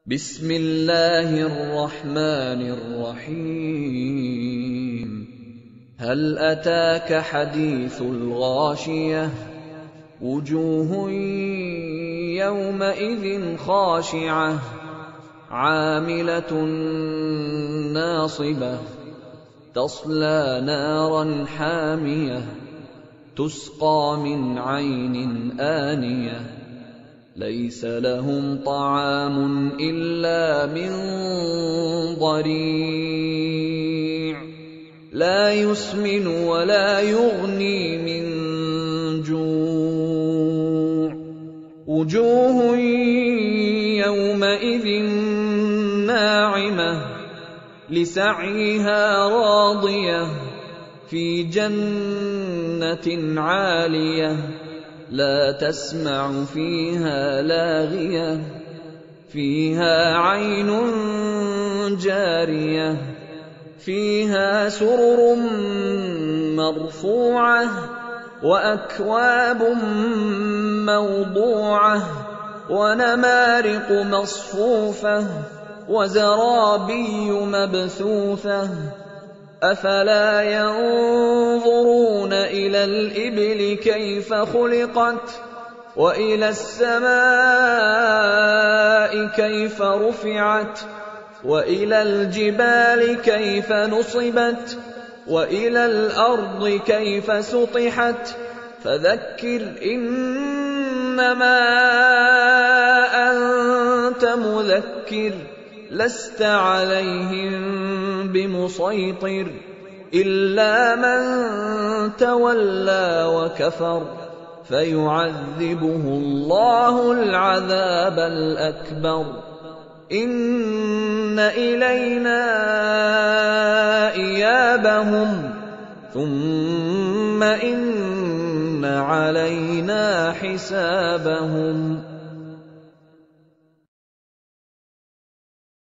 بسم الله الرحمن الرحيم هل أتاك حديث الغاشية وجوه يومئذ خاشعة عاملة ناصبة تصلى نارا حامية تسقى من عين آنية ليس لهم طعام إلا من ضريع لا يسمن ولا يغني من جوع وجوه يومئذ ناعمة لسعيها راضية في جنة عالية لا تسمع فيها لاغية فيها عين جارية فيها سرر مرفوعة وأكواب موضوعة ونمارق مصفوفة وزرابي مبثوثة أفلا ينظرون إلى الإبل كيف خلقت وإلى السماء كيف رفعت وإلى الجبال كيف نصبت وإلى الأرض كيف سطحت فذكر إنما أنت مذكر لست عليهم بمسيطر إلا من تولى وكفر فيعذبه الله العذاب الأكبر إن إلينا إيابهم ثم إن علينا حسابهم